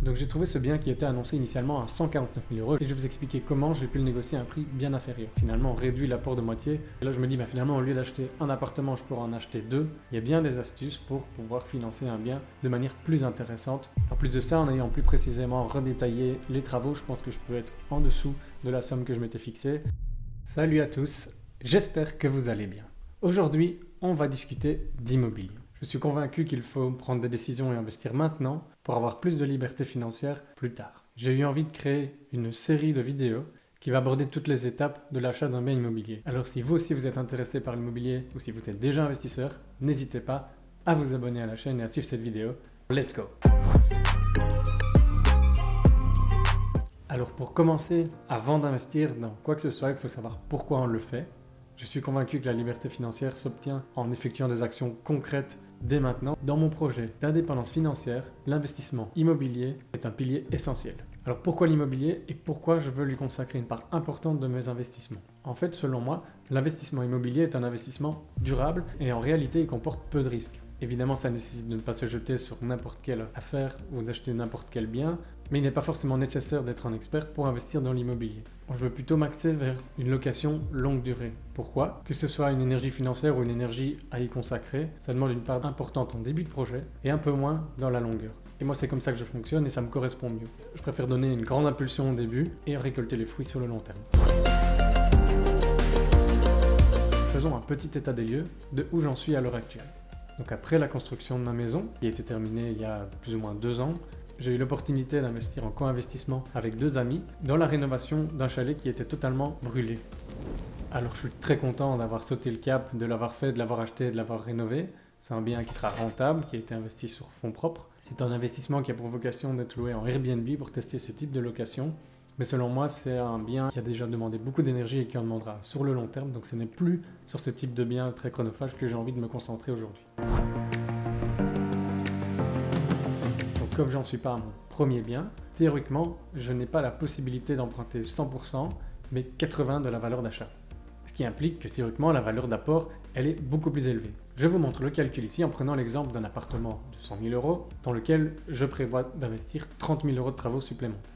Donc j'ai trouvé ce bien qui était annoncé initialement à 149 000 € et je vais vous expliquer comment j'ai pu le négocier à un prix bien inférieur. Finalement on réduit l'apport de moitié et là je me dis finalement au lieu d'acheter un appartement je pourrais en acheter deux. Il y a bien des astuces pour pouvoir financer un bien de manière plus intéressante. En plus de ça, en ayant plus précisément redétaillé les travaux, je pense que je peux être en dessous de la somme que je m'étais fixée. Salut à tous, j'espère que vous allez bien. Aujourd'hui on va discuter d'immobilier. Je suis convaincu qu'il faut prendre des décisions et investir maintenant pour avoir plus de liberté financière plus tard. J'ai eu envie de créer une série de vidéos qui va aborder toutes les étapes de l'achat d'un bien immobilier. Alors si vous aussi vous êtes intéressé par l'immobilier ou si vous êtes déjà investisseur, n'hésitez pas à vous abonner à la chaîne et à suivre cette vidéo. Let's go! Alors pour commencer, avant d'investir dans quoi que ce soit, il faut savoir pourquoi on le fait. Je suis convaincu que la liberté financière s'obtient en effectuant des actions concrètes dès maintenant. Dans mon projet d'indépendance financière, l'investissement immobilier est un pilier essentiel. Alors pourquoi l'immobilier et pourquoi je veux lui consacrer une part importante de mes investissements? En fait, selon moi, l'investissement immobilier est un investissement durable et en réalité il comporte peu de risques. Évidemment, ça nécessite de ne pas se jeter sur n'importe quelle affaire ou d'acheter n'importe quel bien, mais il n'est pas forcément nécessaire d'être un expert pour investir dans l'immobilier. Je veux plutôt m'axer vers une location longue durée. Pourquoi? Que ce soit une énergie financière ou une énergie à y consacrer, ça demande une part importante en début de projet et un peu moins dans la longueur. Et moi, c'est comme ça que je fonctionne et ça me correspond mieux. Je préfère donner une grande impulsion au début et récolter les fruits sur le long terme. Faisons un petit état des lieux de où j'en suis à l'heure actuelle. Donc après la construction de ma maison, qui a été terminée il y a plus ou moins 2 ans, j'ai eu l'opportunité d'investir en co-investissement avec 2 amis dans la rénovation d'un chalet qui était totalement brûlé. Alors je suis très content d'avoir sauté le cap, de l'avoir fait, de l'avoir acheté, de l'avoir rénové. C'est un bien qui sera rentable, qui a été investi sur fonds propres. C'est un investissement qui a pour vocation d'être loué en Airbnb pour tester ce type de location. Mais selon moi, c'est un bien qui a déjà demandé beaucoup d'énergie et qui en demandera sur le long terme. Donc ce n'est plus sur ce type de bien très chronophage que j'ai envie de me concentrer aujourd'hui. Donc comme j'en suis pas à mon premier bien, théoriquement, je n'ai pas la possibilité d'emprunter 100%, mais 80% de la valeur d'achat. Ce qui implique que théoriquement, la valeur d'apport, elle est beaucoup plus élevée. Je vous montre le calcul ici en prenant l'exemple d'un appartement de 100 000 € dans lequel je prévois d'investir 30 000 € de travaux supplémentaires.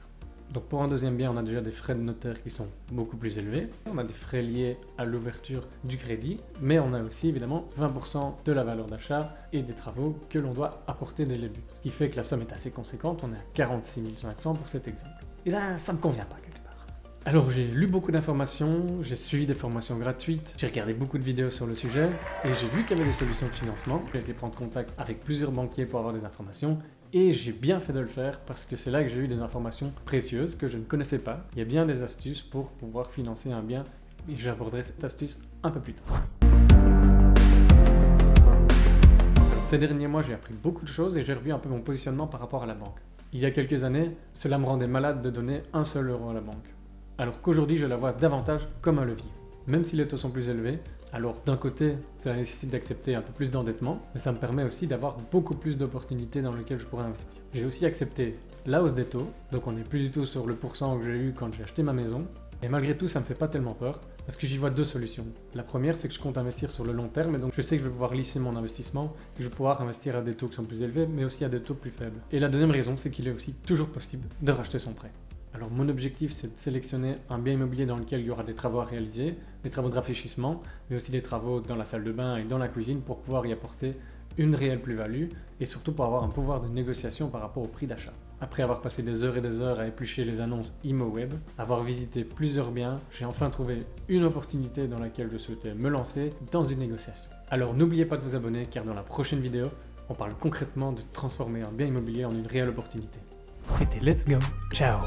Donc pour un deuxième bien, on a déjà des frais de notaire qui sont beaucoup plus élevés. On a des frais liés à l'ouverture du crédit, mais on a aussi évidemment 20% de la valeur d'achat et des travaux que l'on doit apporter dès le début. Ce qui fait que la somme est assez conséquente, on est à 46 500 pour cet exemple. Et là, ça ne me convient pas quelque part. Alors j'ai lu beaucoup d'informations, j'ai suivi des formations gratuites, j'ai regardé beaucoup de vidéos sur le sujet et j'ai vu qu'il y avait des solutions de financement. J'ai été prendre contact avec plusieurs banquiers pour avoir des informations. Et j'ai bien fait de le faire parce que c'est là que j'ai eu des informations précieuses que je ne connaissais pas. Il y a bien des astuces pour pouvoir financer un bien et j'aborderai cette astuce un peu plus tard. Ces derniers mois, j'ai appris beaucoup de choses et j'ai revu un peu mon positionnement par rapport à la banque. Il y a quelques années, cela me rendait malade de donner un seul euro à la banque. Alors qu'aujourd'hui, je la vois davantage comme un levier. Même si les taux sont plus élevés, alors d'un côté, cela nécessite d'accepter un peu plus d'endettement, mais ça me permet aussi d'avoir beaucoup plus d'opportunités dans lesquelles je pourrais investir. J'ai aussi accepté la hausse des taux, donc on n'est plus du tout sur le pourcent que j'ai eu quand j'ai acheté ma maison, et malgré tout ça me fait pas tellement peur, parce que j'y vois 2 solutions. La première, c'est que je compte investir sur le long terme, et donc je sais que je vais pouvoir lisser mon investissement, et je vais pouvoir investir à des taux qui sont plus élevés, mais aussi à des taux plus faibles. Et la deuxième raison, c'est qu'il est aussi toujours possible de racheter son prêt. Alors mon objectif, c'est de sélectionner un bien immobilier dans lequel il y aura des travaux à réaliser, des travaux de rafraîchissement, mais aussi des travaux dans la salle de bain et dans la cuisine pour pouvoir y apporter une réelle plus-value et surtout pour avoir un pouvoir de négociation par rapport au prix d'achat. Après avoir passé des heures et des heures à éplucher les annonces ImoWeb, avoir visité plusieurs biens, j'ai enfin trouvé une opportunité dans laquelle je souhaitais me lancer dans une négociation. Alors n'oubliez pas de vous abonner car dans la prochaine vidéo, on parle concrètement de transformer un bien immobilier en une réelle opportunité. C'était Let's Go, ciao!